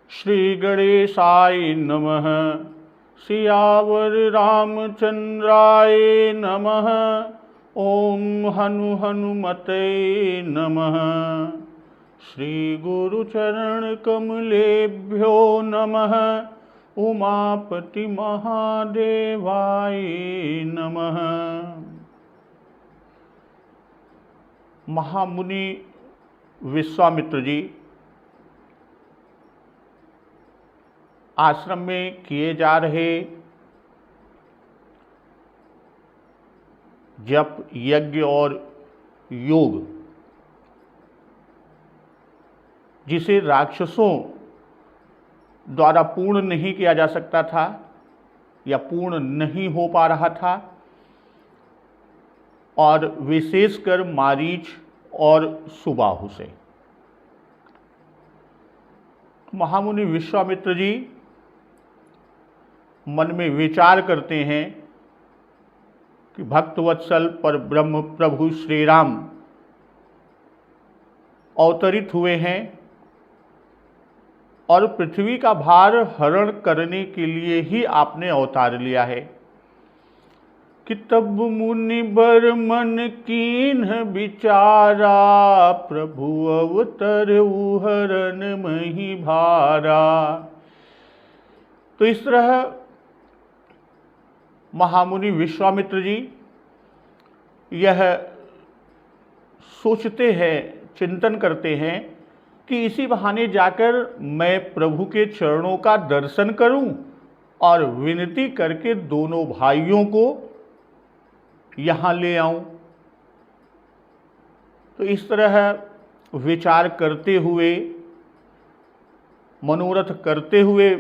श्री गणेशाय नमः। सियावर रामचंद्राय नमः। ओम हनुमते नमः। श्री गुरुचरण कमलेभ्यो नमः। उमापति महादेवाय नमः। महामुनि विश्वामित्र जी आश्रम में किए जा रहे जप यज्ञ और योग, जिसे राक्षसों द्वारा पूर्ण नहीं किया जा सकता था या पूर्ण नहीं हो पा रहा था, और विशेषकर मारीच और सुबाहु से, महामुनि विश्वामित्र जी मन में विचार करते हैं कि भक्तवत्सल पर ब्रह्म प्रभु श्री राम अवतरित हुए हैं और पृथ्वी का भार हरण करने के लिए ही आपने अवतार लिया है कि तब मुनि बर मन कीन्ह विचारा, प्रभु अवतर हरण मही भारा। तो इस तरह महामुनि विश्वामित्र जी यह सोचते हैं, चिंतन करते हैं कि इसी बहाने जाकर मैं प्रभु के चरणों का दर्शन करूं और विनती करके दोनों भाइयों को यहाँ ले आऊं। तो इस तरह विचार करते हुए, मनोरथ करते हुए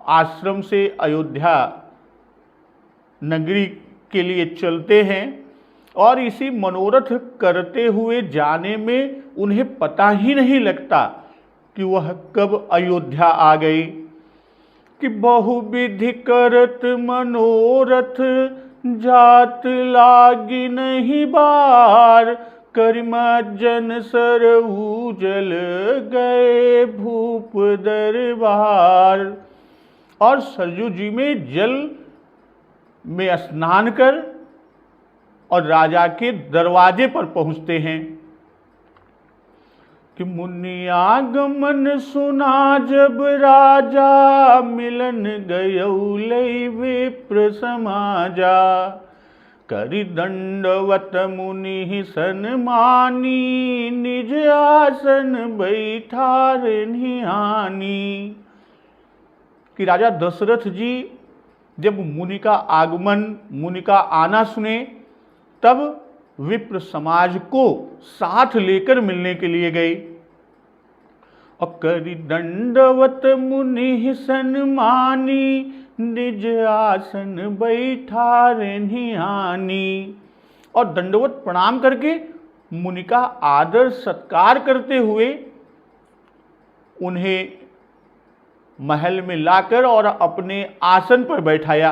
आश्रम से अयोध्या नगरी के लिए चलते हैं और इसी मनोरथ करते हुए जाने में उन्हें पता ही नहीं लगता कि वह कब अयोध्या आ गई कि बहुविधि करत मनोरथ, जात लागी नहीं बार, करिमा जन सरऊ जल गए भूप दरबार। और सरयू जी में जल में स्नान कर और राजा के दरवाजे पर पहुंचते हैं कि मुनि आगमन सुना जब राजा, मिलन गयौ लई विप्र समाजा, करि दंडवत मुनि सन्मानी, निज आसन बैठार निहानी। कि राजा दशरथ जी जब मुनि का आगमन, मुनि का आना सुने, तब विप्र समाज को साथ लेकर मिलने के लिए गए। और करि दंडवत मुनि सन्मानी, निज आसन बैठार निहानी। और दंडवत प्रणाम करके मुनि का आदर सत्कार करते हुए उन्हें महल में लाकर और अपने आसन पर बैठाया।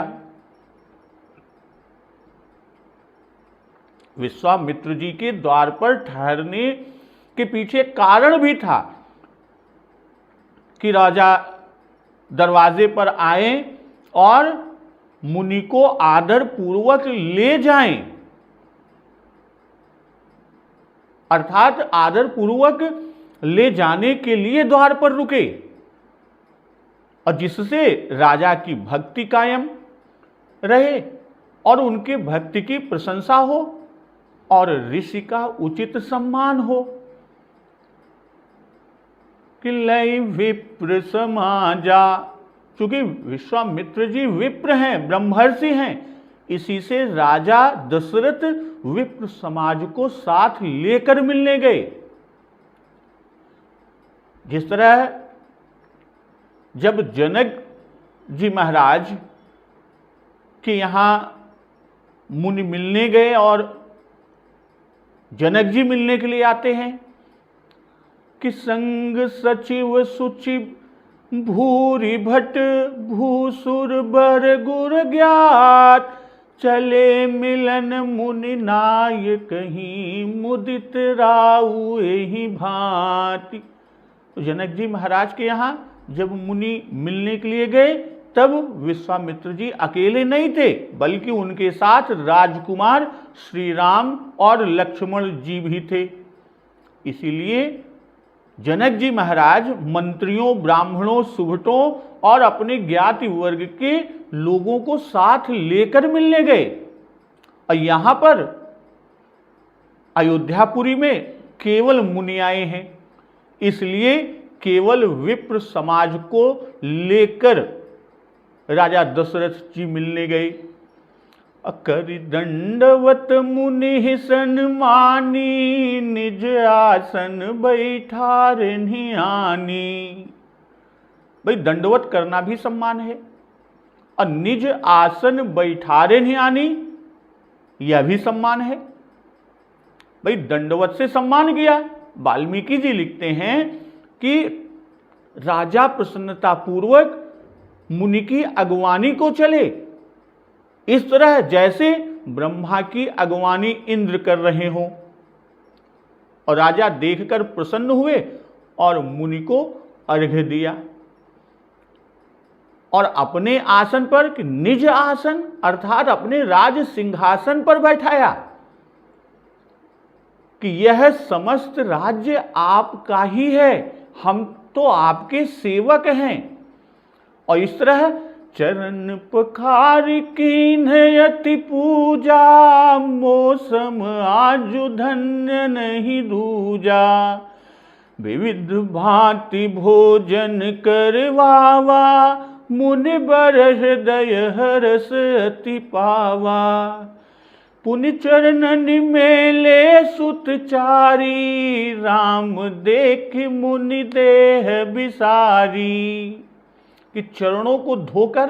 विश्वामित्र जी के द्वार पर ठहरने के पीछे कारण भी था कि राजा दरवाजे पर आए और मुनि को आदर पूर्वक ले जाएं, अर्थात आदर पूर्वक ले जाने के लिए द्वार पर रुके, और जिससे राजा की भक्ति कायम रहे और उनके भक्ति की प्रशंसा हो और ऋषि का उचित सम्मान हो। कि लय विप्र समाजा, चूंकि विश्वामित्र जी विप्र हैं, ब्रह्मर्षि हैं, इसी से राजा दशरथ विप्र समाज को साथ लेकर मिलने गए। जिस तरह जब जनक जी महाराज के यहाँ मुनि मिलने गए और जनक जी मिलने के लिए आते हैं कि संग सचिव सुचि भूरि भट, भूसुर बर गुर ज्ञात, चले मिलन मुनि नाय कहीं, मुदित राउ एहि भांति। तो जनक जी महाराज के यहाँ जब मुनि मिलने के लिए गए तब विश्वामित्र जी अकेले नहीं थे, बल्कि उनके साथ राजकुमार श्री राम और लक्ष्मण जी भी थे। इसीलिए जनक जी महाराज मंत्रियों, ब्राह्मणों, सुभटों और अपने ज्ञाति वर्ग के लोगों को साथ लेकर मिलने गए। और यहां पर अयोध्यापुरी में केवल मुनि आए हैं, इसलिए केवल विप्र समाज को लेकर राजा दशरथ जी मिलने गए। कर दंडवत मुनि सन्मानी, निज आसन बैठारनि आनी। भाई दंडवत करना भी सम्मान है, और निज आसन बैठारनि आनी यह भी सम्मान है। भाई दंडवत से सम्मान किया। वाल्मीकि जी लिखते हैं कि राजा प्रसन्नता पूर्वक मुनि की अगवानी को चले, इस तरह जैसे ब्रह्मा की अगवानी इंद्र कर रहे हों। और राजा देखकर प्रसन्न हुए और मुनि को अर्घ्य दिया, और अपने आसन पर, निज आसन अर्थात अपने राज सिंहासन पर बैठाया कि यह समस्त राज्य आपका ही है, हम तो आपके सेवक हैं। और इस तरह चरण पखार कीन्ह अति पूजा, मौसम आजु धन्य नहीं दूजा। विविध भांति भोजन करवावा, मुनि बर हृदय हरस अति पावा। पुनि चरणन मेले सुतचारी, राम देख मुनि देह बिसारी। कि चरणों को धोकर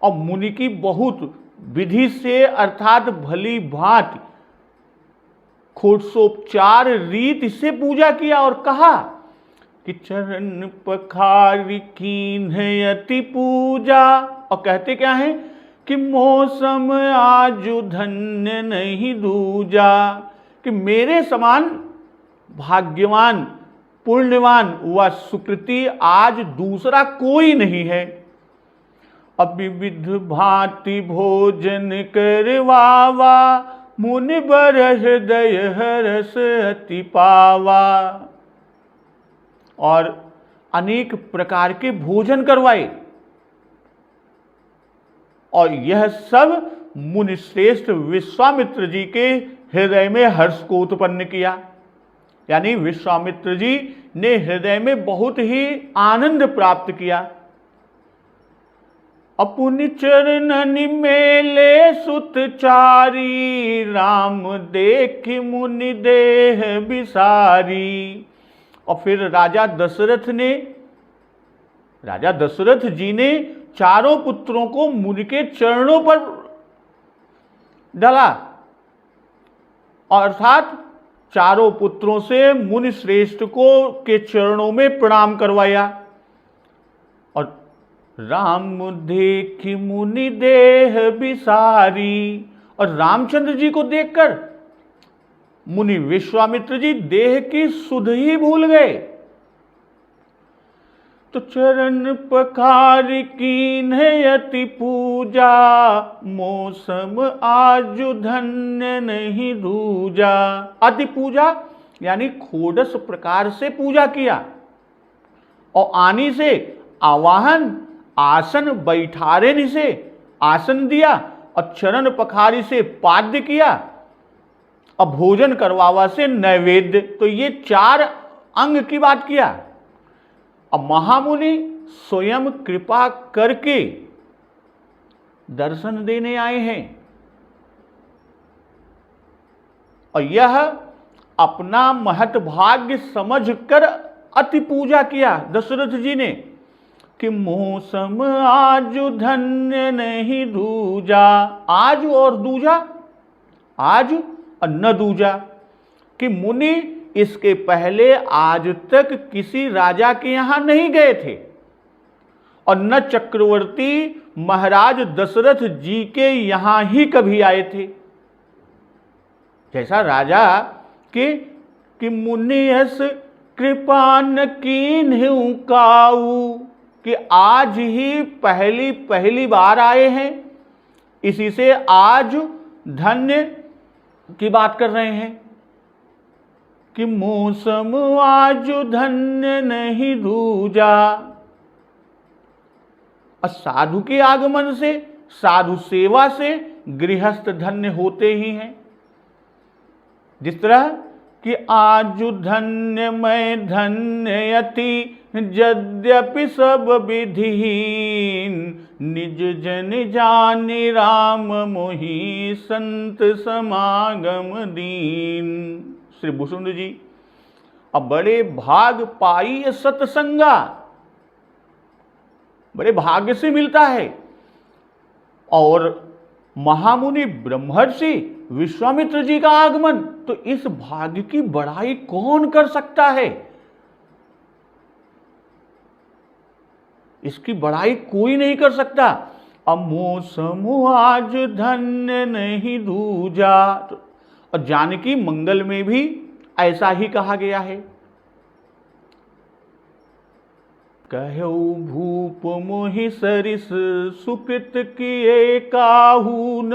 और मुनि की बहुत विधि से अर्थात भली भांति खोटसोपचार रीत से पूजा किया, और कहा कि चरण पखारी कीन्ह अति पूजा। और कहते क्या है कि मौसम आजु धन्य नहीं दूजा, कि मेरे समान भाग्यवान, पुण्यवान व सुकृति आज दूसरा कोई नहीं है। अब विविध भांति भोजन करवावा, मुनि बर हृदय हरस अति पावा। और अनेक प्रकार के भोजन करवाए, और यह सब मुनि श्रेष्ठ विश्वामित्र जी के हृदय में हर्ष को उत्पन्न किया। यानी विश्वामित्र जी ने हृदय में बहुत ही आनंद प्राप्त किया। अपुनि चरणन मेले सुतचारी, राम देख मुनि देह बिसारी। और फिर राजा दशरथ जी ने चारों पुत्रों को मुनि के चरणों पर डाला, अर्थात चारों पुत्रों से मुनि श्रेष्ठ को के चरणों में प्रणाम करवाया। और राम देख मुनि देह बिसारी, और रामचंद्र जी को देखकर मुनि विश्वामित्र जी देह की सुध ही भूल गए। तो चरण पखार कीन्ह अति पूजा, मौसम आजु धन्य नहीं दूजा। अति पूजा यानी खोडस प्रकार से पूजा किया, और आनी से आवाहन, आसन बैठारे से आसन दिया, और चरण पखारी से पाद्य किया, और भोजन करवावा से नैवेद्य। तो ये 4 अंग की बात किया। अब महामुनि स्वयं कृपा करके दर्शन देने आए हैं, और यह अपना महत भाग्य समझकर अति पूजा किया दशरथ जी ने कि मौसम आजु धन्य नहीं दूजा। आज और दूजा, आज और न दूजा, कि मुनि इसके पहले आज तक किसी राजा के यहां नहीं गए थे, और न चक्रवर्ती महाराज दशरथ जी के यहां ही कभी आए थे। जैसा राजा कि मुनियस कृपा न कीन्हु काऊ, कि आज ही पहली बार आए हैं, इसी से आज धन्य की बात कर रहे हैं कि मौसम आज धन्य नहीं दूजा। और साधु के आगमन से, साधु सेवा से गृहस्थ धन्य होते ही हैं। जिस तरह कि आज धन्य मैं धन्ययति, यद्यपि सब विधिहीन, निज जन जानि राम मोहि, संत समागम दीन। श्री भूसुंड जी, अब बड़े भाग पाई सत्संगा, बड़े भाग्य से मिलता है। और महामुनि ब्रह्मर्षि विश्वामित्र जी का आगमन, तो इस भाग्य की बड़ाई कौन कर सकता है? इसकी बड़ाई कोई नहीं कर सकता। अमोसम आज धन्य नहीं दूजा। और जानकी मंगल में भी ऐसा ही कहा गया है। कहो भूप मोहि सरिस, सुकृत किए काहून,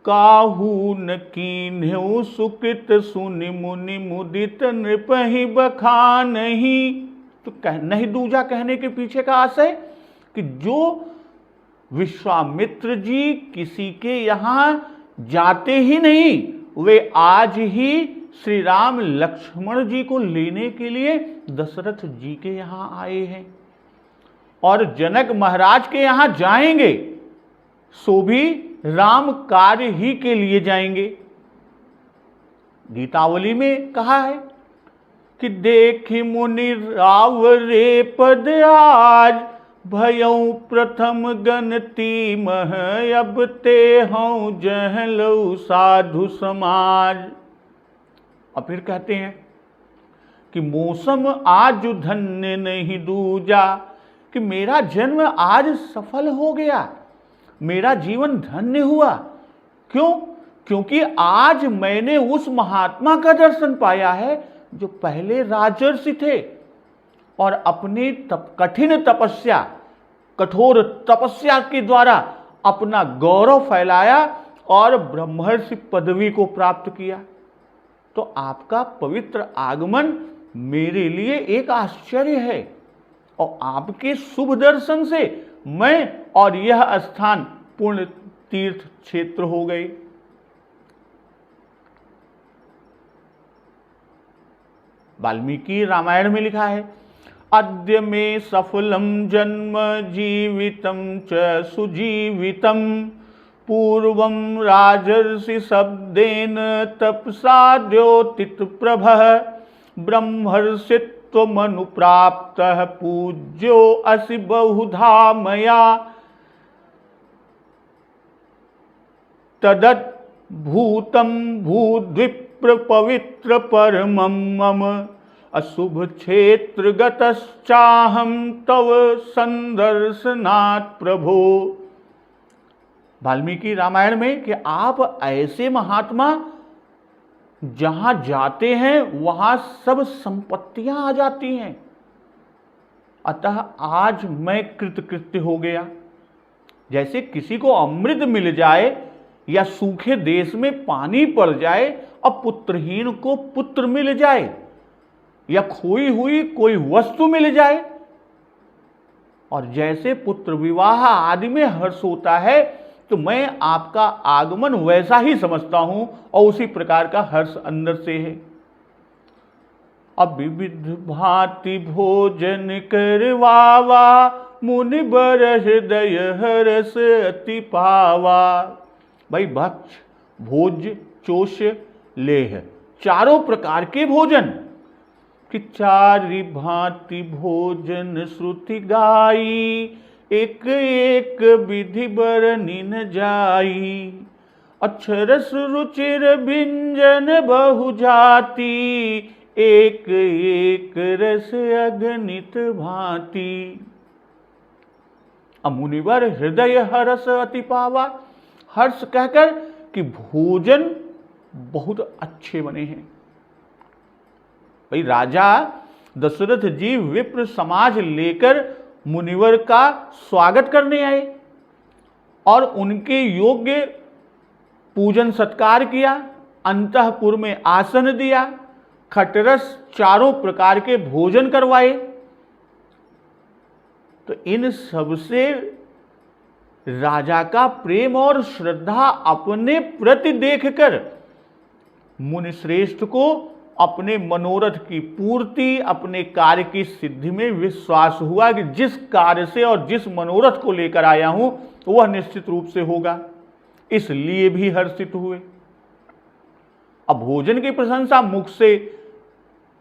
काहून कीन्ह्यो सुकृत, सुनि मुनि मुदित नृपहि बखानहि। तो नहीं दूजा कहने के पीछे का आशय कि जो विश्वामित्र जी किसी के यहां जाते ही नहीं, वे आज ही श्री राम लक्ष्मण जी को लेने के लिए दशरथ जी के यहां आए हैं और जनक महाराज के यहां जाएंगे, सो भी राम कार्य ही के लिए जाएंगे। गीतावली में कहा है कि देखि मुनि रावरे पद आज, भयऊ प्रथम गनती मह, अब ते हूं जहलऊ साधु समाज। और फिर कहते हैं कि मौसम आज धन्य नहीं दूजा, कि मेरा जन्म आज सफल हो गया, मेरा जीवन धन्य हुआ। क्यों? क्योंकि आज मैंने उस महात्मा का दर्शन पाया है जो पहले राजर्षि थे और अपनी कठिन तपस्या, कठोर तपस्या के द्वारा अपना गौरव फैलाया और ब्रह्मर्षि पदवी को प्राप्त किया। तो आपका पवित्र आगमन मेरे लिए एक आश्चर्य है और आपके शुभ दर्शन से मैं और यह स्थान पुण्य तीर्थ क्षेत्र हो गए। वाल्मीकि रामायण में लिखा है, अद्य में सफलम जन्म जीवितम च सुजीवितम, पूर्वम राजर्षि शब्देन तपसा द्योतित प्रभः, ब्रह्मर्षित्व मनुप्राप्तः पूज्यो असि बहुधा मया, तदत् भूतम भूद्विप्र पवित्र परमं मम, अशुभ क्षेत्र गतश्चाहं तव संदर्शनात् प्रभो। वाल्मीकि रामायण में कि आप ऐसे महात्मा जहां जाते हैं वहां सब संपत्तियां आ जाती हैं, अतः आज मैं कृतकृत्य हो गया। जैसे किसी को अमृत मिल जाए या सूखे देश में पानी पड़ जाए और पुत्रहीन को पुत्र मिल जाए या खोई हुई कोई वस्तु मिल जाए, और जैसे पुत्र विवाह आदि में हर्ष होता है, तो मैं आपका आगमन वैसा ही समझता हूं और उसी प्रकार का हर्ष अंदर से है। अब विविध भांति भोजन करवावा, मुनि बर हृदय हरस अति पावा। भाई भक्ष, भोज, चोष, लेह, चारों प्रकार के भोजन कि चारि भांति भोजन श्रुति गाई, एक एक विधि बरनि न जाई, अक्षरस रुचिर व्यंजन बहु जाति, एक एक रस अगणित भांति। मुनिवर हृदय हर्ष अति पावा, हर्ष कहकर कि भोजन बहुत अच्छे बने हैं। भाई राजा दशरथ जी विप्र समाज लेकर मुनिवर का स्वागत करने आए और उनके योग्य पूजन सत्कार किया, अंतःपुर में आसन दिया, खटरस चारों प्रकार के भोजन करवाए। तो इन सबसे राजा का प्रेम और श्रद्धा अपने प्रति देखकर मुनिश्रेष्ठ को अपने मनोरथ की पूर्ति, अपने कार्य की सिद्धि में विश्वास हुआ कि जिस कार्य से और जिस मनोरथ को लेकर आया हूं वह निश्चित रूप से होगा, इसलिए भी हर्षित हुए। अब भोजन की प्रशंसा मुख से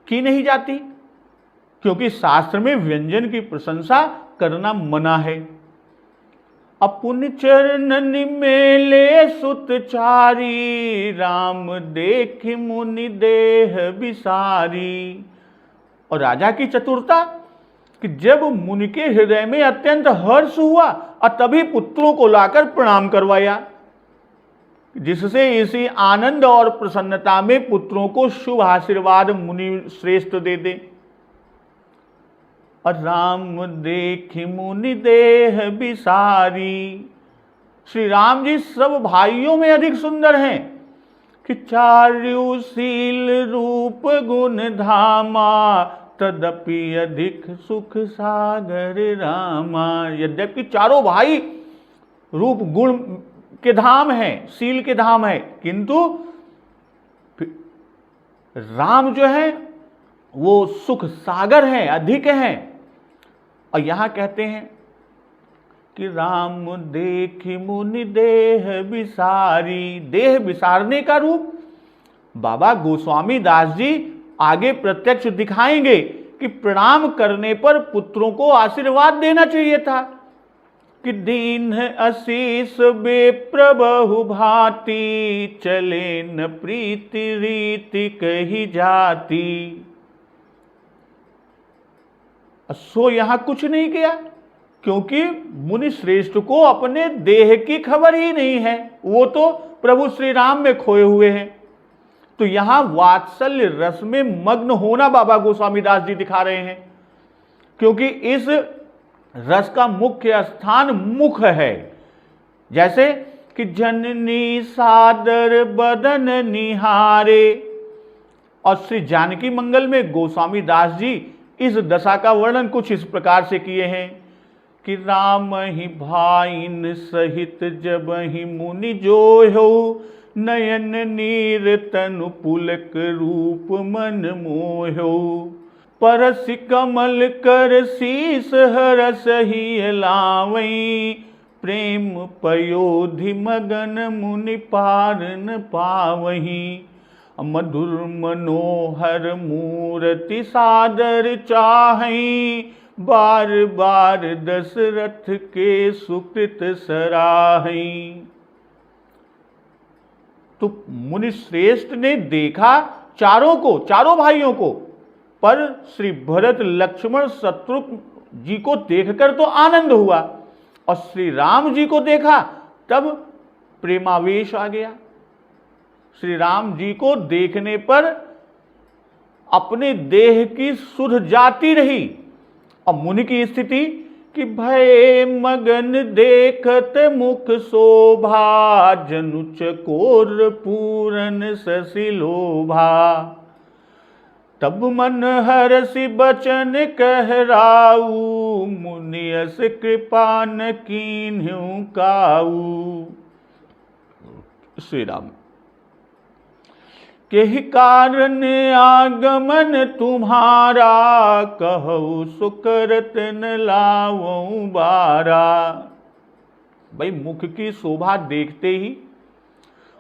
की नहीं जाती, क्योंकि शास्त्र में व्यंजन की प्रशंसा करना मना है। अपुन चरणन मेले सुतचारी, राम देख मुनि देह विसारी। और राजा की चतुरता कि जब मुनि के हृदय में अत्यंत हर्ष हुआ और तभी पुत्रों को लाकर प्रणाम करवाया, जिससे इसी आनंद और प्रसन्नता में पुत्रों को शुभ आशीर्वाद मुनि श्रेष्ठ दे दे। और राम देखि मुनि देह विसारी, श्री राम जी सब भाइयों में अधिक सुंदर हैं कि चारुशील रूप गुण धामा, तदपि अधिक सुख सागर रामा। यद्यपि चारों भाई रूप गुण के धाम हैं, शील के धाम है, किंतु राम जो है वो सुख सागर हैं, अधिक हैं। और यहां कहते हैं कि राम देखि मुनि देह विसारी। देह विसारने का रूप बाबा गोस्वामी दास जी आगे प्रत्यक्ष दिखाएंगे कि प्रणाम करने पर पुत्रों को आशीर्वाद देना चाहिए था कि दीन आशीष बेप्रभु भांति, चले न प्रीति रीति कही जाती। सो यहां कुछ नहीं किया, क्योंकि मुनि श्रेष्ठ को अपने देह की खबर ही नहीं है, वो तो प्रभु श्री राम में खोए हुए हैं। तो यहां वात्सल्य रस में मग्न होना बाबा गोस्वामी दास जी दिखा रहे हैं, क्योंकि इस रस का मुख्य स्थान मुख है। जैसे कि जननी सादर बदन निहारे। और श्री जानकी मंगल में गोस्वामी दास जी इस दशा का वर्णन कुछ इस प्रकार से किए हैं कि राम ही भाइन सहित जब ही मुनि जोयो, नयन नीर तनु पुलक रूप मन मोहो। परस कमल कर शीस हरस ही लावई, प्रेम पयोधि मगन मुनि पार न पावही। मधुर मनोहर मूर्ति सादर चाहई, बार बार दशरथ के सुकृत सराहई। तो मुनि श्रेष्ठ ने देखा चारों को, चारों भाइयों को, पर श्री भरत लक्ष्मण शत्रुघ्न जी को देखकर तो आनंद हुआ, और श्री राम जी को देखा तब प्रेमावेश आ गया। श्री राम जी को देखने पर अपने देह की सुध जाती रही। और मुनि की स्थिति कि भय मगन देखत मुख शोभा, जनु चकोर पूरन ससिलोभा। तब मन हरसि बचन कहराऊ, मुनियस कृपा न कीन्हु काऊ। श्री राम केहि कारण आगमन तुम्हारा, कहु सुकरत न लावऊं बारा। भाई मुख की शोभा देखते ही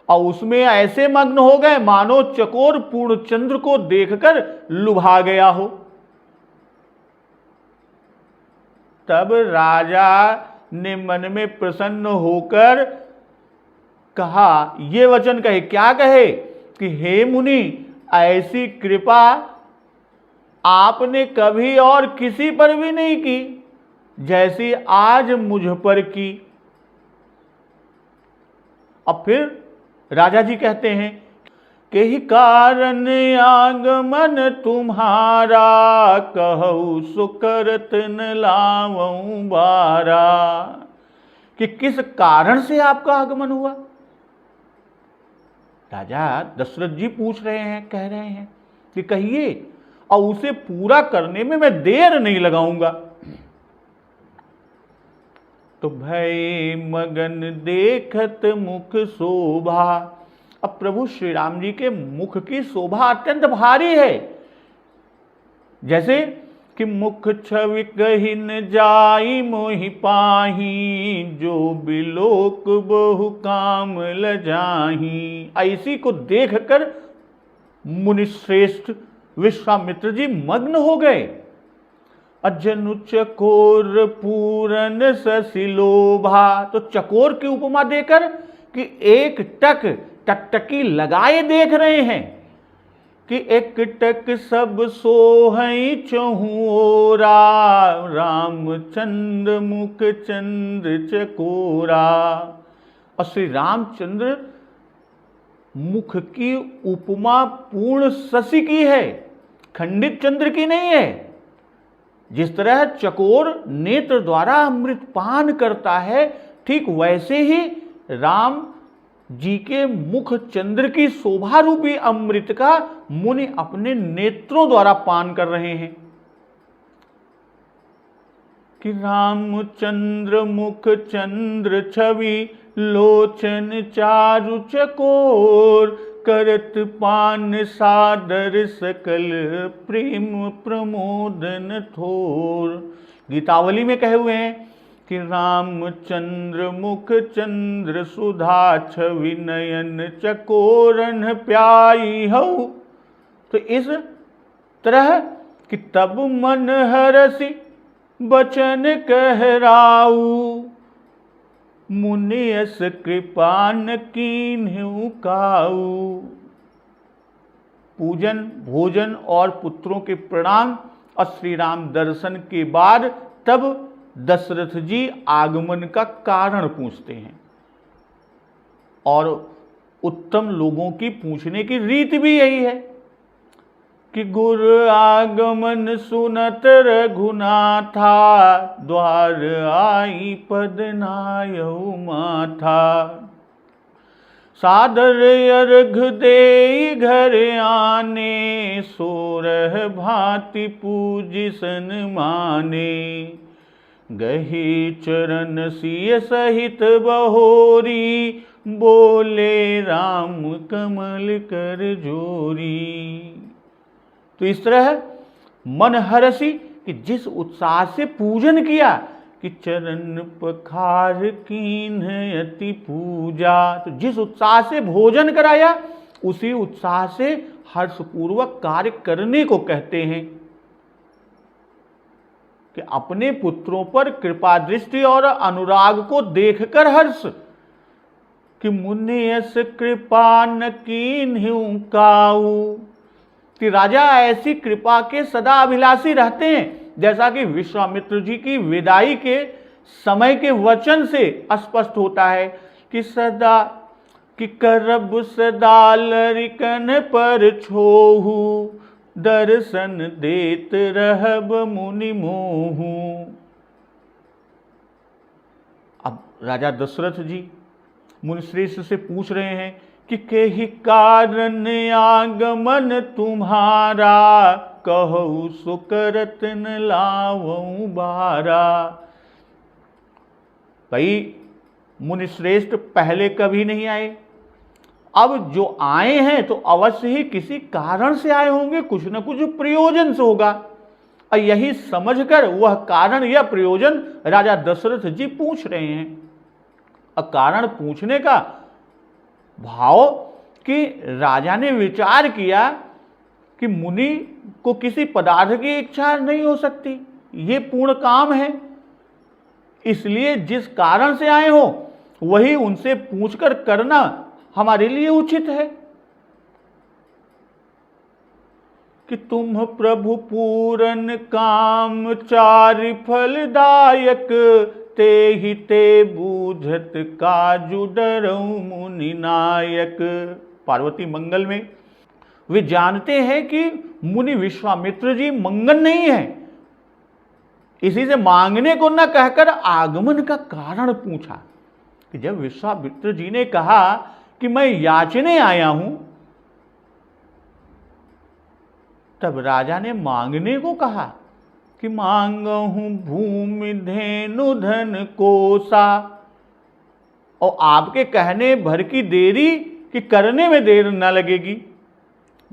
और उसमें ऐसे मग्न हो गए मानो चकोर पूर्ण चंद्र को देखकर लुभा गया हो। तब राजा ने मन में प्रसन्न होकर कहा, ये वचन कहे, क्या कहे कि हे मुनि, ऐसी कृपा आपने कभी और किसी पर भी नहीं की जैसी आज मुझ पर की। अब फिर राजा जी कहते हैं के ही कारण आगमन तुम्हारा, कहु सुकरत न लावऊं बारा। कि किस कारण से आपका आगमन हुआ? राजा दशरथ जी पूछ रहे हैं, कह रहे हैं कि कहिए, और उसे पूरा करने में मैं देर नहीं लगाऊंगा। तो भय मगन देखत मुख शोभा। अब प्रभु श्री राम जी के मुख की शोभा अत्यंत भारी है। जैसे कि मुख छवि कहि न जाई मोहि पाही, जो बिलोक बहु काम लजाही। ऐसी को देखकर मुनिश्रेष्ठ विश्वामित्र जी मग्न हो गए। अजनु चकोर पूरन ससिलोभा। तो चकोर की उपमा देकर कि एक टक टकटकी लगाए देख रहे हैं कि एक टक सब सोहई चहु ओरा, रामचंद्र मुख चंद्र चकोरा। और श्री रामचंद्र मुख की उपमा पूर्ण शशि की है, खंडित चंद्र की नहीं है। जिस तरह चकोर नेत्र द्वारा अमृत पान करता है, ठीक वैसे ही राम जी के मुख चंद्र की शोभा रूपी अमृत का मुनि अपने नेत्रों द्वारा पान कर रहे हैं। कि रामचंद्र मुख चंद्र छवि, लोचन चारु चकोर, करत पान सादर सकल प्रेम प्रमोदन थोर। गीतावली में कहे हुए हैं कि रामचंद्र मुख चंद्र सुधा छवि, नयन चकोरन प्याई हऊ। तो इस तरह कि तब मन हरसि बचन कहराऊ, मुनियस कृपा न कीन्हु काऊ। पूजन, भोजन और पुत्रों के प्रणाम और श्री राम दर्शन के बाद तब दशरथ जी आगमन का कारण पूछते हैं। और उत्तम लोगों की पूछने की रीत भी यही है कि गुर आगमन सुनत रघुनाथा, द्वार आई पद नायऊ माथा। सादर अर्घ दे घर आने, सोरह भांति पूजिसन माने। गही चरण सिय सहित बहोरी, बोले राम कमल कर जोरी। तो इस तरह मन हरसी कि जिस उत्साह से पूजन किया कि चरण पखार कीन्ह अति पूजा। तो जिस उत्साह से भोजन कराया उसी उत्साह से हर्षपूर्वक कार्य करने को कहते हैं। कि अपने पुत्रों पर कृपा दृष्टि और अनुराग को देखकर हर्ष। कि मुनियस कृपा न कीन्हु काऊ। कि राजा ऐसी कृपा के सदा अभिलाषी रहते हैं, जैसा कि विश्वामित्र जी की विदाई के समय के वचन से स्पष्ट होता है कि सदा कि करब सदा लरिकन पर छोहू, दर्शन देत रहब मुनि मोहू। अब राजा दशरथ जी मुनिश्रेष्ठ से पूछ रहे हैं कि के ही कारण आगमन तुम्हारा, कहु सुकरत न लावऊं बारा। भाई मुनिश्रेष्ठ पहले कभी नहीं आए, अब जो आए हैं तो अवश्य ही किसी कारण से आए होंगे, कुछ न कुछ प्रयोजन से होगा। और यही समझकर वह कारण या प्रयोजन राजा दशरथ जी पूछ रहे हैं। और कारण पूछने का भाव कि राजा ने विचार किया कि मुनि को किसी पदार्थ की इच्छा नहीं हो सकती, ये पूर्ण काम है, इसलिए जिस कारण से आए हो वही उनसे पूछकर करना हमारे लिए उचित है। कि तुम प्रभु पूरन काम चारि फलदायक, ते ही ते बूझत काजु डरऊ मुनि नायक। पार्वती मंगल में वे जानते हैं कि मुनि विश्वामित्र जी मंगन नहीं है, इसी से मांगने को न कहकर आगमन का कारण पूछा। कि जब विश्वामित्र जी ने कहा कि मैं याचने आया हूं, तब राजा ने मांगने को कहा कि मांगहूं भूमि धेनु धन कोसा। और आपके कहने भर की देरी कि करने में देर न लगेगी।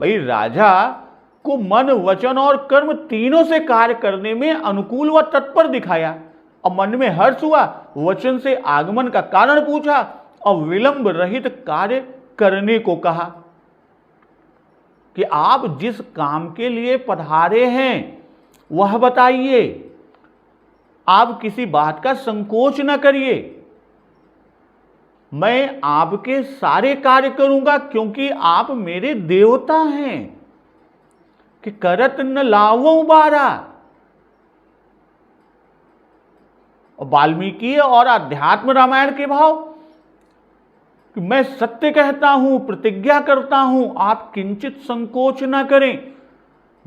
भाई राजा को मन वचन और कर्म तीनों से कार्य करने में अनुकूल व तत्पर दिखाया, और मन में हर्ष हुआ, वचन से आगमन का कारण पूछा और विलंब रहित कार्य करने को कहा। कि आप जिस काम के लिए पधारे हैं वह बताइए, आप किसी बात का संकोच न करिए, मैं आपके सारे कार्य करूंगा, क्योंकि आप मेरे देवता हैं। कि करत न लावो बारा। वाल्मीकि और अध्यात्म रामायण के भाव कि मैं सत्य कहता हूं, प्रतिज्ञा करता हूं, आप किंचित संकोच न करें।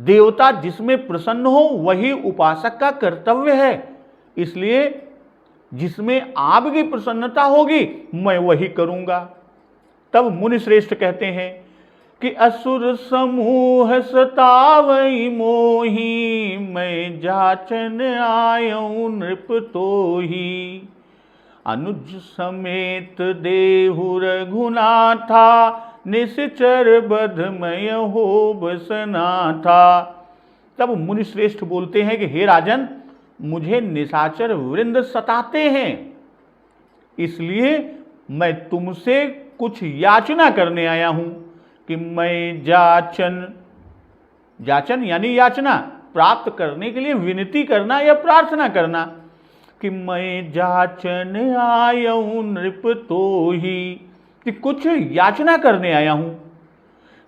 देवता जिसमें प्रसन्न हो वही उपासक का कर्तव्य है, इसलिए जिसमें आपकी प्रसन्नता होगी मैं वही करूंगा। तब मुनि श्रेष्ठ कहते हैं कि असुर समूह सतावई मोही, मैं जाचन आयऊ नृप तोही। अनुज समेत देहु रघुनाथा, निश्चर बधमय हो बसनाथा। तब मुनि श्रेष्ठ बोलते हैं कि हे राजन, मुझे निशाचर वृंद सताते हैं, इसलिए मैं तुमसे कुछ याचना करने आया हूं। कि मैं जाचन यानी याचना, प्राप्त करने के लिए विनती करना या प्रार्थना करना। कि मैं जाचन आयऊ नृप तोही, कि कुछ याचना करने आया हूं।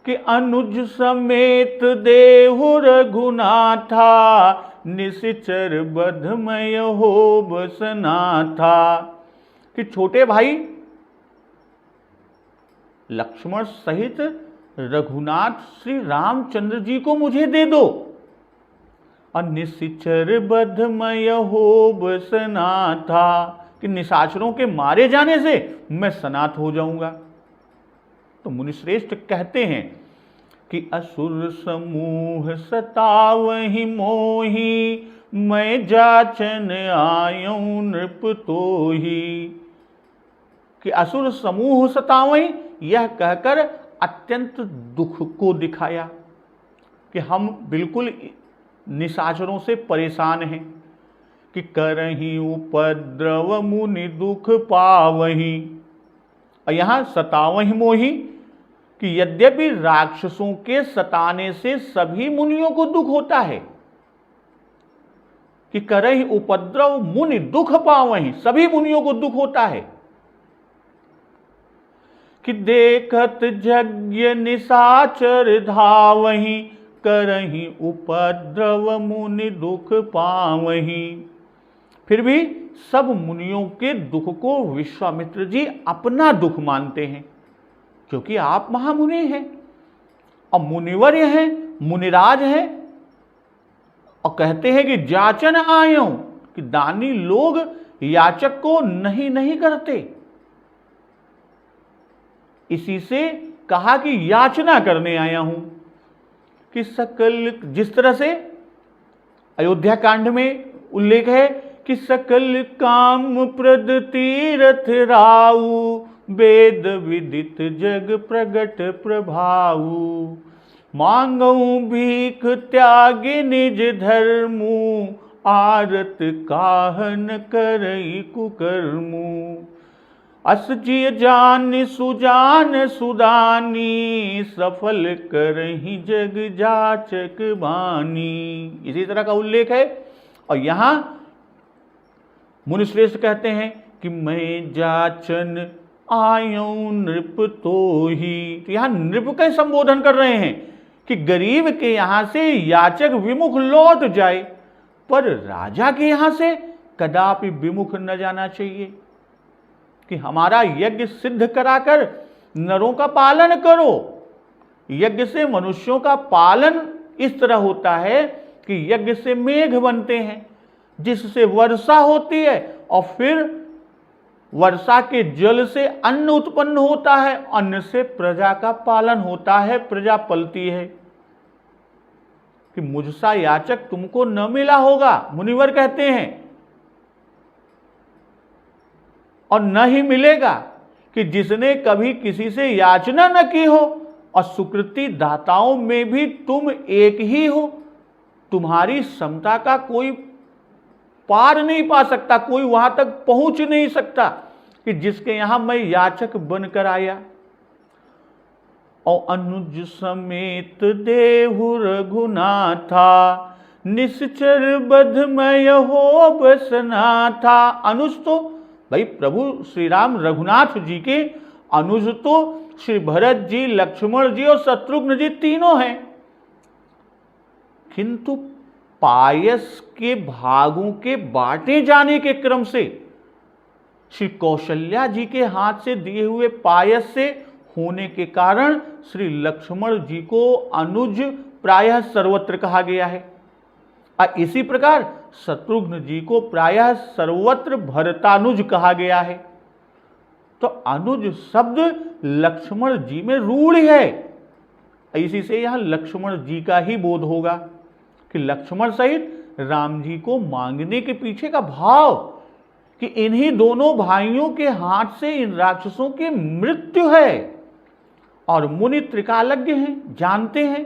कि अनुज समेत देहु रघुनाथा, निश्चर बधमय हो बसनाथा। कि छोटे भाई लक्ष्मण सहित रघुनाथ श्री रामचंद्र जी को मुझे दे दो, और निश्चर बधमय हो बसनाथा। कि निशाचरों के मारे जाने से मैं सनाथ हो जाऊंगा। तो मुनिश्रेष्ठ कहते हैं कि असुर समूह सतावहि मोही, मैं जाचन आयऊ नृप तोही। कि असुर समूह सतावहि, यह कहकर अत्यंत दुख को दिखाया कि हम बिल्कुल निशाचरों से परेशान हैं। कि करहि उपद्रव मुनि दुख पावहि। और यहां सतावहि मोही कि यद्यपि राक्षसों के सताने से सभी मुनियों को दुख होता है, कि करहि उपद्रव मुनि दुख पावहि, सभी मुनियों को दुख होता है। कि देखत यज्ञ निशाचर धावहि, करहि उपद्रव मुनि दुख पावहि। फिर भी सब मुनियों के दुख को विश्वामित्र जी अपना दुख मानते हैं, क्योंकि आप महामुनि हैं और मुनिवर्य हैं, मुनिराज हैं। और कहते हैं कि जाचन आयो, कि दानी लोग याचक को नहीं नहीं करते, इसी से कहा कि याचना करने आया हूं। कि सकल, जिस तरह से अयोध्या कांड में उल्लेख है कि सकल काम प्रद तीरथ राऊ, वेद विदित जग प्रगट प्रभाऊ। मांगऊ भीख त्यागे निज धर्मु, आरत काहन करई कुकर्मु। अस जिय जान सुजान सुदानी, सफल करहि जग जाचक बानी। इसी तरह का उल्लेख है। और यहां मुनिश्रेष्ठ कहते हैं कि मैं जाचन आयऊ नृप तोही। तो यहां नृप का संबोधन कर रहे हैं कि गरीब के यहां से याचक विमुख लौट जाए, पर राजा के यहां से कदापि विमुख न जाना चाहिए। कि हमारा यज्ञ सिद्ध कराकर नरों का पालन करो, यज्ञ से मनुष्यों का पालन इस तरह होता है कि यज्ञ से मेघ बनते हैं, जिससे वर्षा होती है, और फिर वर्षा के जल से अन्न उत्पन्न होता है, अन्न से प्रजा का पालन होता है, प्रजा पलती है। कि मुझसा याचक तुमको न मिला होगा, मुनिवर कहते हैं, और न ही मिलेगा कि जिसने कभी किसी से याचना न की हो, और सुकृति दाताओं में भी तुम एक ही हो। तुम्हारी समता का कोई पार नहीं पा सकता, कोई वहां तक पहुंच नहीं सकता कि जिसके यहां मैं याचक बनकर आया। और अनुज समेत देहु रघुनाथा, निश्चर बधमय हो बसना था। अनुज तो भाई प्रभु श्री राम रघुनाथ जी के अनुज तो श्री भरत जी, लक्ष्मण जी और शत्रुघ्न जी तीनों हैं। किंतु पायस के भागों के बांटे जाने के क्रम से श्री कौशल्या जी के हाथ से दिए हुए पायस से होने के कारण श्री लक्ष्मण जी को अनुज प्रायः सर्वत्र कहा गया है, और इसी प्रकार शत्रुघ्न जी को प्रायः सर्वत्र भरतानुज कहा गया है। तो अनुज शब्द लक्ष्मण जी में रूढ़ है, इसी से यहां लक्ष्मण जी का ही बोध होगा कि लक्ष्मण सहित राम जी को मांगने के पीछे का भाव कि इन्हीं दोनों भाइयों के हाथ से इन राक्षसों की मृत्यु है। और मुनि त्रिकालज्ञ हैं, जानते हैं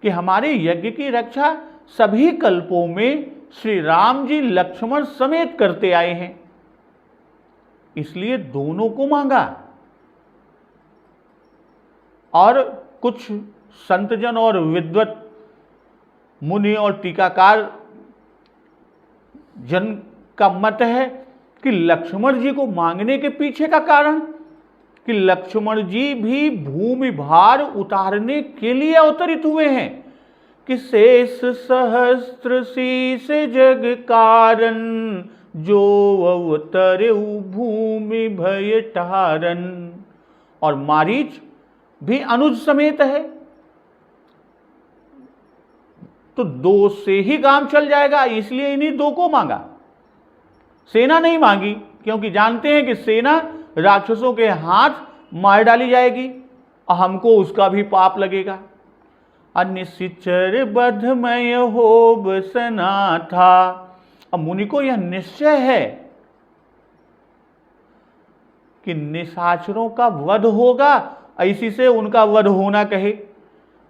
कि हमारे यज्ञ की रक्षा सभी कल्पों में श्री राम जी लक्ष्मण समेत करते आए हैं, इसलिए दोनों को मांगा। और कुछ संतजन और विद्वत मुनि और टीकाकार जन का मत है कि लक्ष्मण जी को मांगने के पीछे का कारण कि लक्ष्मण जी भी भूमि भार उतारने के लिए अवतरित हुए हैं कि शेष सहस्त्र शीश जग कारण, जो अवतरे भूमि भय टारन। और मारीच भी अनुज समेत है, तो दो से ही काम चल जाएगा, इसलिए इन्हीं दो को मांगा, सेना नहीं मांगी, क्योंकि जानते हैं कि सेना राक्षसों के हाथ मार डाली जाएगी और हमको उसका भी पाप लगेगा। निश्चर बधमय हो बसना था। अब मुनि को यह निश्चय है कि निशाचरों का वध होगा, ऐसी से उनका वध होना कहे,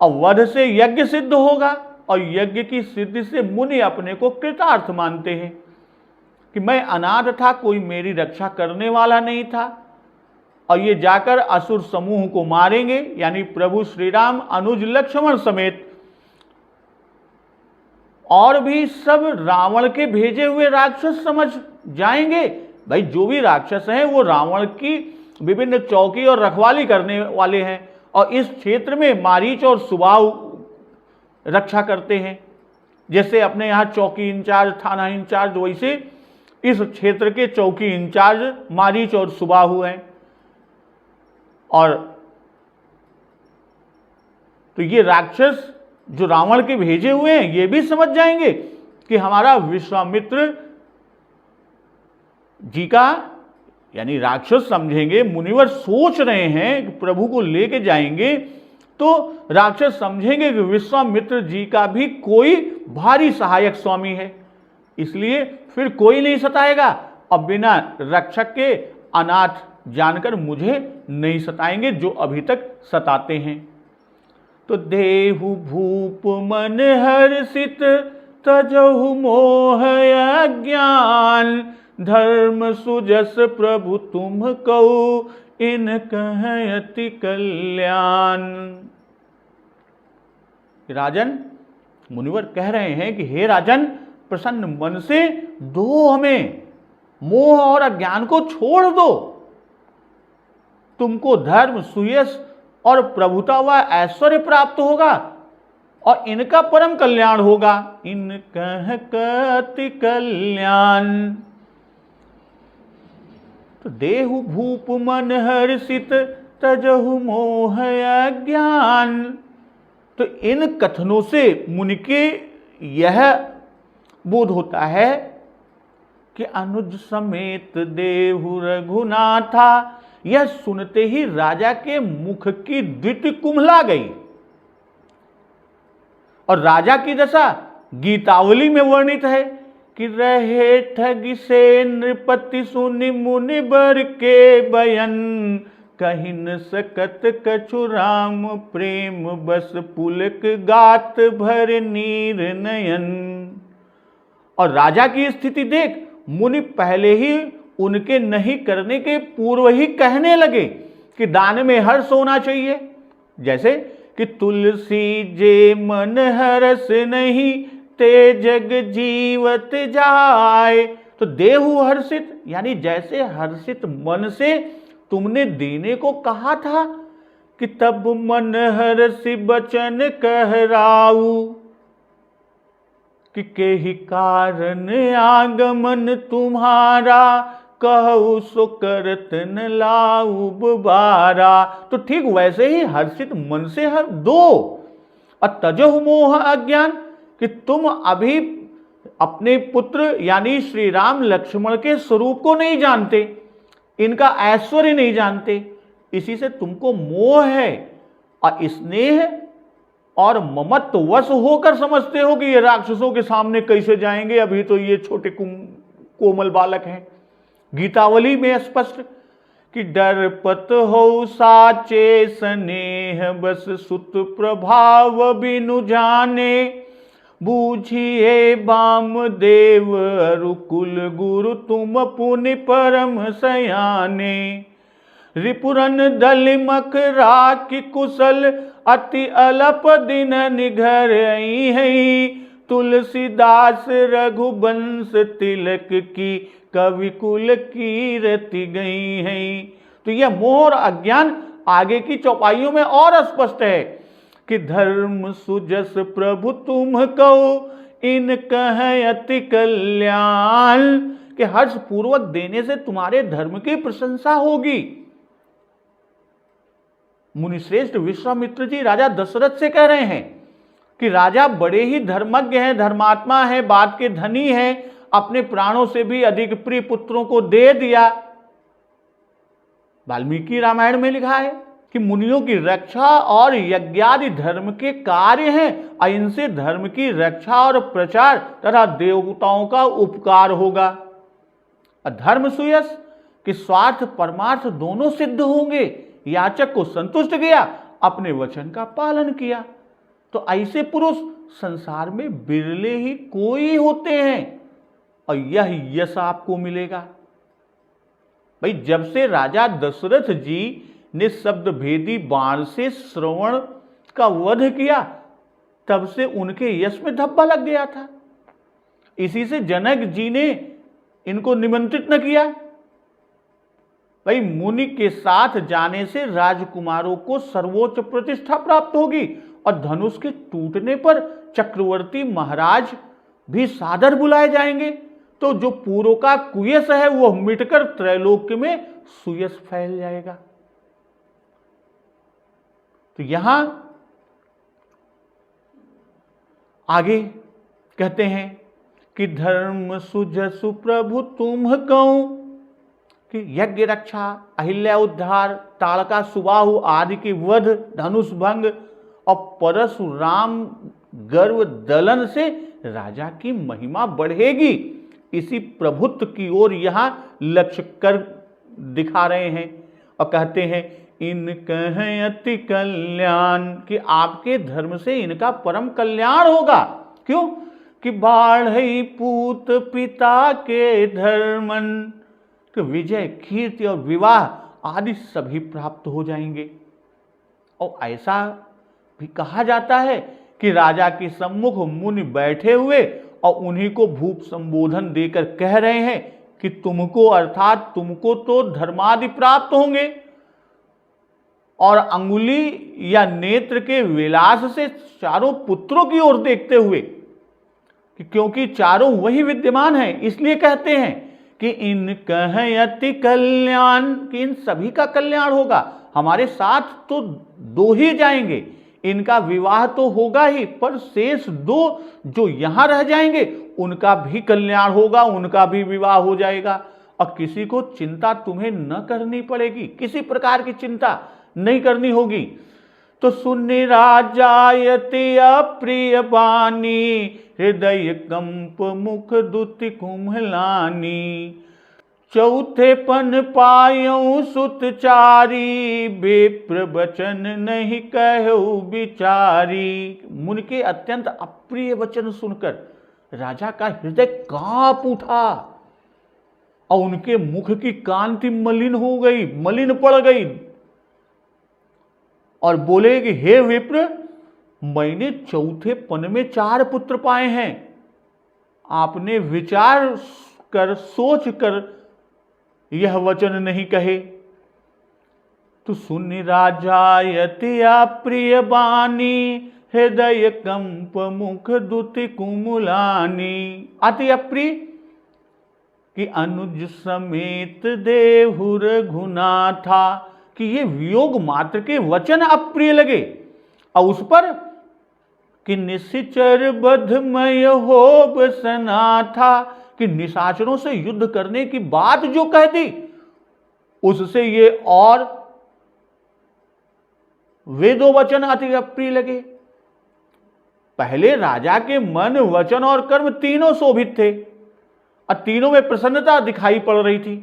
और वध से यज्ञ सिद्ध होगा, और यज्ञ की सिद्धि से मुनि अपने को कृतार्थ मानते हैं कि मैं अनाथ था, कोई मेरी रक्षा करने वाला नहीं था, और ये जाकर असुर समूह को मारेंगे, यानी प्रभु श्री राम अनुज लक्ष्मण समेत और भी सब रावण के भेजे हुए राक्षस समझ जाएंगे। भाई जो भी राक्षस हैं वो रावण की विभिन्न चौकी और रखवाली करने वाले हैं, और इस क्षेत्र में मारीच और सुबाहु रक्षा करते हैं। जैसे अपने यहाँ चौकी इंचार्ज, थाना इंचार्ज, वैसे इस क्षेत्र के चौकी इंचार्ज मारीच और सुबाहु हैं। और तो ये राक्षस जो रावण के भेजे हुए हैं ये भी समझ जाएंगे कि हमारा विश्वामित्र जी का, यानी राक्षस समझेंगे, मुनिवर सोच रहे हैं कि प्रभु को लेके जाएंगे, तो राक्षस समझेंगे कि विश्वामित्र जी का भी कोई भारी सहायक स्वामी है, इसलिए फिर कोई नहीं सताएगा, और बिना रक्षक के अनाथ जानकर मुझे नहीं सताएंगे जो अभी तक सताते हैं। तो देहु भूप मन हर्षित, तजहु मोह अज्ञान, धर्म सुजस प्रभु तुम कहो, इन कह अति कल्याण। राजन, मुनिवर कह रहे हैं कि हे राजन, प्रसन्न मन से दो हमें, मोह और अज्ञान को छोड़ दो, तुमको धर्म सुयश और प्रभुता व ऐश्वर्य प्राप्त होगा, और इनका परम कल्याण होगा। इनका कति कल्याण। तो देहु भूप मन हर्षित, तजहु मोह अज्ञान। तो इन कथनों से मुनि के यह बोध होता है कि अनुज समेत देहु रघुनाथा। यह सुनते ही राजा के मुख की द्विति कुम्हला गई। और राजा की दशा गीतावली में वर्णित है कि रहे ठगी से नृपति सुनि मुनि बर के बयन, कहि न सकत कछु राम प्रेम बस पुलक गात भर नीर नयन। और राजा की स्थिति देख मुनि पहले ही उनके नहीं करने के पूर्व ही कहने लगे कि दान में हर्ष होना चाहिए। जैसे कि तुलसी जे मन हरस नहीं, ते जग जीवत जाए। तो देहु हर्षित, यानी जैसे हर्षित मन से तुमने देने को कहा था कि तब मन हर्षि बचन कहराऊ, कि केहि कारण आगमन तुम्हारा, कहु सो करत न लाऊब बारा। तो ठीक वैसे ही हर्षित मन से दो। और तजहु मोह अज्ञान, कि तुम अभी अपने पुत्र यानी श्री राम लक्ष्मण के स्वरूप को नहीं जानते, इनका ऐश्वर्य नहीं जानते, इसी से तुमको मोह है और स्नेह और ममत्व वश होकर समझते हो कि ये राक्षसों के सामने कैसे जाएंगे, अभी तो ये छोटे कोमल बालक हैं। गीतावली में स्पष्ट कि डरपत हो साचे स्नेह, बस सुत प्रभाव बिनु जाने, बूझिए वामदेव अरुकुल गुरु तुम पुनि परम सयाने। रिपुरन दल मकरा की कुशल, अति अलप दिन निघर आई है, तुलसीदास रघुवंश तिलक की, कवि कुल कीरति गई है। तो यह मोह और अज्ञान आगे की चौपाइयों में और स्पष्ट है कि धर्म सुजस प्रभु तुम कहो, इन कह अति कल्याण, कि हर्ष पूर्वक देने से तुम्हारे धर्म की प्रशंसा होगी। मुनिश्रेष्ठ विश्वामित्र जी राजा दशरथ से कह रहे हैं कि राजा बड़े ही धर्मज्ञ हैं, धर्मात्मा हैं, बात के धनी हैं, अपने प्राणों से भी अधिक प्रिय पुत्रों को दे दिया। वाल्मीकि रामायण में लिखा है कि मुनियों की रक्षा और यज्ञादि धर्म के कार्य हैं, और इनसे धर्म की रक्षा और प्रचार तथा देवताओं का उपकार होगा। धर्म सुयश कि स्वार्थ परमार्थ दोनों सिद्ध होंगे। याचक को संतुष्ट किया, अपने वचन का पालन किया। तो ऐसे पुरुष संसार में बिरले ही कोई होते हैं, और यह यश आपको मिलेगा। भाई जब से राजा दशरथ जी ने शब्द भेदी बाण से श्रवण का वध किया, तब से उनके यश में धब्बा लग गया था। इसी से जनक जी ने इनको निमंत्रित न किया। भाई मुनि के साथ जाने से राजकुमारों को सर्वोच्च प्रतिष्ठा प्राप्त होगी, और धनुष के टूटने पर चक्रवर्ती महाराज भी सादर बुलाए जाएंगे। तो जो पूर्व का कुयस है वो मिटकर त्रैलोक्य में सुयस फैल जाएगा। तो यहां आगे कहते हैं कि धर्म सुजसु प्रभु तुम कहो, कि यज्ञ रक्षा, अहिल्या उद्धार, ताड़का सुबाहु आदि की वध, धनुष भंग और परशुराम गर्व दलन से राजा की महिमा बढ़ेगी। इसी प्रभुत्व की ओर यहां लक्ष्य कर दिखा रहे हैं और कहते हैं इन कहें अति कल्याण, कि आपके धर्म से इनका परम कल्याण होगा। क्यों? कि बाढ़ई पूत पिता के धर्मन, कि विजय, कीर्ति और विवाह आदि सभी प्राप्त हो जाएंगे। और ऐसा भी कहा जाता है कि राजा के सम्मुख मुनि बैठे हुए और उन्हीं को भूप संबोधन देकर कह रहे हैं कि तुमको, अर्थात तुमको तो धर्मादि प्राप्त होंगे, और अंगुली या नेत्र के विलास से चारों पुत्रों की ओर देखते हुए, कि क्योंकि चारों वही विद्यमान हैं, इसलिए कहते हैं कि इन कह अति कल्याण, कि इन सभी का कल्याण होगा। हमारे साथ तो 2 ही जाएंगे, इनका विवाह तो होगा ही, पर शेष 2 जो यहां रह जाएंगे उनका भी कल्याण होगा, उनका भी विवाह हो जाएगा और किसी को चिंता तुम्हें न करनी पड़ेगी, किसी प्रकार की चिंता नहीं करनी होगी। तो सुन राजायते अप्रिय बानी, हृदय कंप मुख दुति कुम्हलानी। चौथे पन पायऊ सुतचारी, विप्र वचन नहीं कहु बिचारी। मुनि के अत्यंत अप्रिय वचन सुनकर राजा का हृदय कांप उठा और उनके मुख की कांति मलिन हो गई, मलिन पड़ गई और बोले कि हे विप्र, मैंने चौथे पन में 4 पुत्र पाए हैं, आपने विचार कर सोच कर यह वचन नहीं कहे। तो सुन राजायति अप्रिय बानी, हृदय कंप मुख दुति कुमुलानी। अति अप्रिय कि अनुज समेत देहुर घुना था, कि ये वियोग मात्र के वचन अप्रिय लगे और उस पर कि निशिचर बधमय होब सना था, कि निशाचरों से युद्ध करने की बात जो कह दी उससे ये और वे 2 वचन अति अप्रिय लगे। पहले राजा के मन, वचन और कर्म तीनों शोभित थे और तीनों में प्रसन्नता दिखाई पड़ रही थी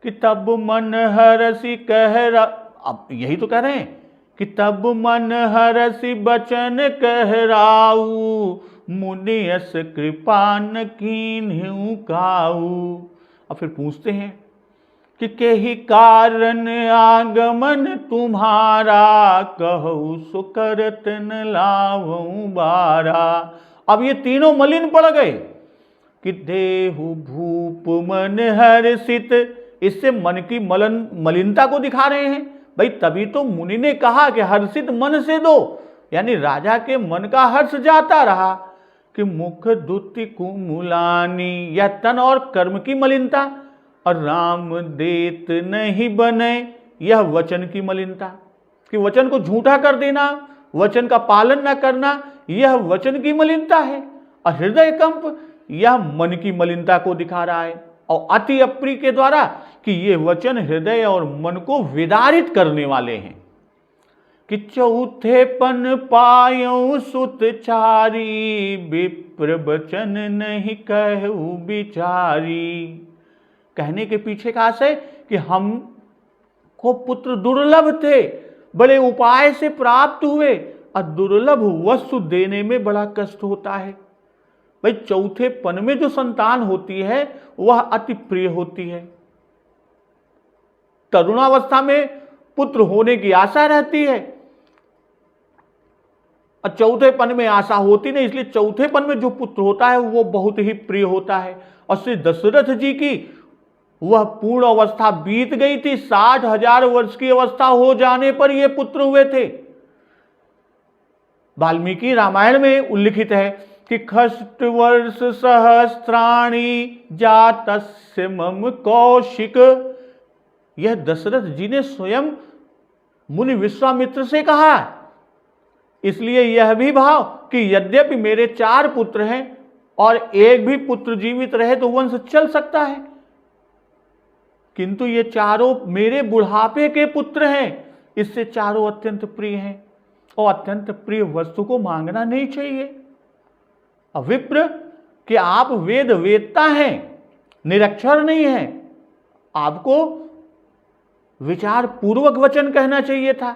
कि तब मन हरसि अब यही तो कह रहे हैं कि तब मन हरसि बचन कहराऊ, मुनियस कृपा न कीन्हु काऊ। और फिर पूछते हैं कि केहि कारण आगमन तुम्हारा, कहु सो करत न लावऊं बारा। अब ये तीनों मलिन पड़ गए कि देहु भूप मन हर्षित, इससे मन की मलिनता को दिखा रहे हैं। भाई तभी तो मुनि ने कहा कि हर्षित मन से दो, यानी राजा के मन का हर्ष जाता रहा। कि मुख दुति कुमुलानी, यह तन और कर्म की मलिनता, और राम देत नहीं बने, यह वचन की मलिनता, कि वचन को झूठा कर देना, वचन का पालन न करना, यह वचन की मलिनता है। और हृदय कंप, यह मन की मलिनता को दिखा रहा है। और अति अप्रिय के द्वारा कि ये वचन हृदय और मन को विदारित करने वाले हैं। कि चौथे पन पायऊ सुतचारी, विप्र वचन नहीं कहु बिचारी। कहने के पीछे का आशय कि हम को पुत्र दुर्लभ थे, बड़े उपाय से प्राप्त हुए, और दुर्लभ वस्तु देने में बड़ा कष्ट होता है। भाई चौथे पन में जो संतान होती है वह अति प्रिय होती है। तरुणावस्था में पुत्र होने की आशा रहती है और चौथे पन में आशा होती नहीं, इसलिए चौथे पन में जो पुत्र होता है वो बहुत ही प्रिय होता है। और श्री दशरथ जी की वह पूर्ण अवस्था बीत गई थी, 60,000 वर्ष की अवस्था हो जाने पर ये पुत्र हुए थे। वाल्मीकि रामायण में उल्लिखित है कि खष्ट वर्ष सहस्त्राणी जातस्य मम कौशिक। यह दशरथ जी ने स्वयं मुनि विश्वामित्र से कहा। इसलिए यह भी भाव कि यद्यपि मेरे 4 पुत्र हैं और एक भी पुत्र जीवित रहे तो वंश चल सकता है, किंतु ये चारों मेरे बुढ़ापे के पुत्र हैं, इससे चारों अत्यंत प्रिय हैं और अत्यंत प्रिय वस्तु को मांगना नहीं चाहिए। विप्र कि आप वेद वेदता हैं, निरक्षर नहीं हैं, आपको विचार पूर्वक वचन कहना चाहिए था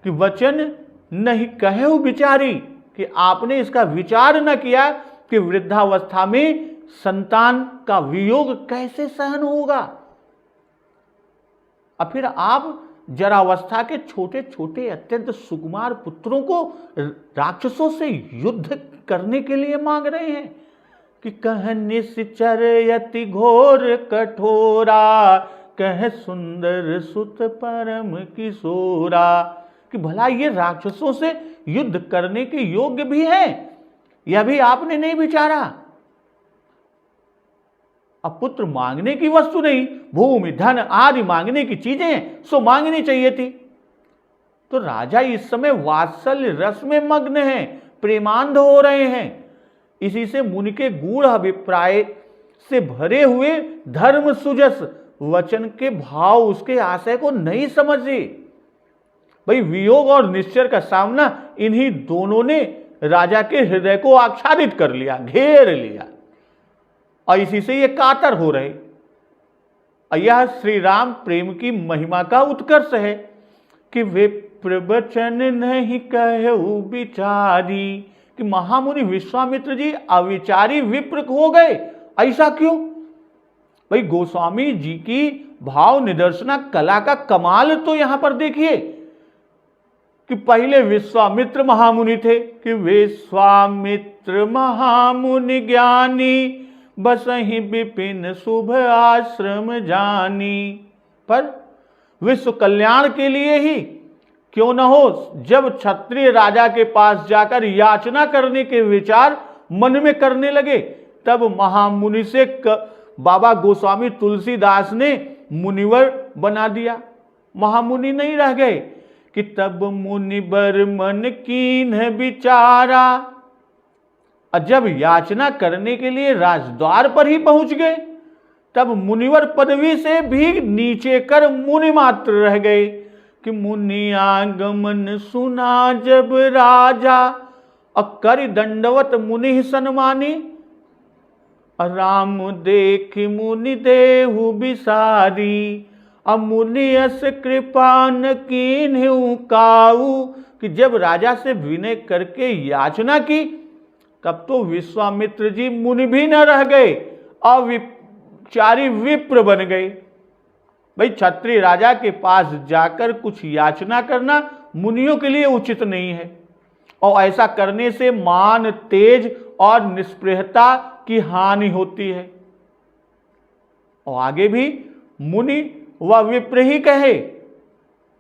कि वचन नहीं कहु बिचारी, कि आपने इसका विचार न किया कि वृद्धावस्था में संतान का वियोग कैसे सहन होगा। और फिर आप जरावस्था के छोटे छोटे अत्यंत सुकुमार पुत्रों को राक्षसों से युद्ध करने के लिए मांग रहे हैं कि कह निश्चर यति घोर कठोरा, कह सुंदर सुत परम किशोरा। कि भला ये राक्षसों से युद्ध करने के योग्य भी हैं, यह भी आपने नहीं विचारा। अब पुत्र मांगने की वस्तु नहीं, भूमि धन आदि मांगने की चीजें सो मांगनी चाहिए थी। तो राजा इस समय वात्सल्य रस में मग्न हैं, प्रेमांध हो रहे हैं। इसी से मुनि के गूढ़ अभिप्राय से भरे हुए धर्म सुजस वचन के भाव उसके आशय को नहीं समझे। भाई वियोग और निश्चय का सामना इन्हीं दोनों ने राजा के हृदय को आच्छादित कर लिया, घेर लिया, और इसी से ये कातर हो रहे। यह श्री राम प्रेम की महिमा का उत्कर्ष है कि वे प्रवचन नहीं कहु विचारी, कि महामुनि विश्वामित्र जी अविचारी विप्र हो गए। ऐसा क्यों? भाई गोस्वामी जी की भाव निदर्शना कला का कमाल तो यहां पर देखिए कि पहले विश्वामित्र महामुनि थे कि विश्वामित्र महामुनि ज्ञानी, बसहि विपिन शुभ आश्रम जानी। पर विश्व कल्याण के लिए ही क्यों न हो, जब क्षत्रिय राजा के पास जाकर याचना करने के विचार मन में करने लगे, तब महामुनि से बाबा गोस्वामी तुलसीदास ने मुनिवर बना दिया, महामुनि नहीं रह गए। कि तब मुनिवर मन कीन्ह विचारा, और जब याचना करने के लिए राजद्वार पर ही पहुंच गए, तब मुनिवर पदवी से भी नीचे कर मुनि मात्र रह गए। कि मुनि आगमन सुना जब राजा, अकर दंडवत मुनि सन्मानी, राम देख मुनि देहु बिसारी, मुनि अस कृपा न कीन्हु काऊ। कि जब राजा से विनय करके याचना की, तब तो विश्वामित्र जी मुनि भी न रह गए, अविचारी विप्र बन गए। भाई क्षत्रिय राजा के पास जाकर कुछ याचना करना मुनियों के लिए उचित नहीं है, और ऐसा करने से मान तेज और निष्प्रियता की हानि होती है। और आगे भी मुनि व विप्र ही कहे,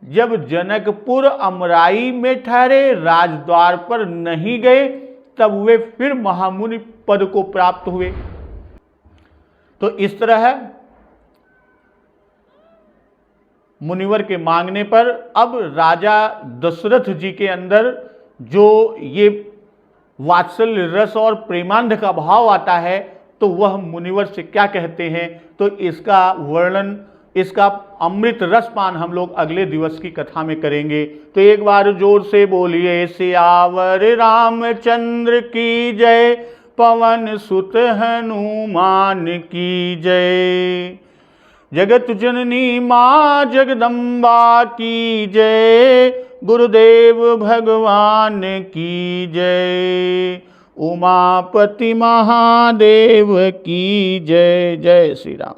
जब जनकपुर अमराई में ठहरे, राजद्वार पर नहीं गए, तब वे फिर महामुनि पद को प्राप्त हुए। तो इस तरह मुनिवर के मांगने पर अब राजा दशरथ जी के अंदर जो ये वात्सल्य रस और प्रेमांध का भाव आता है, तो वह मुनिवर से क्या कहते हैं, तो इसका वर्णन, इसका अमृत रसपान हम लोग अगले दिवस की कथा में करेंगे। तो एक बार जोर से बोलिए सियावर रामचंद्र की जय, पवन सुत हनुमान की जय। जगत जननी मां जगदम्बा की जय, गुरुदेव भगवान की जय, उमापति महादेव की जय। जय श्री राम।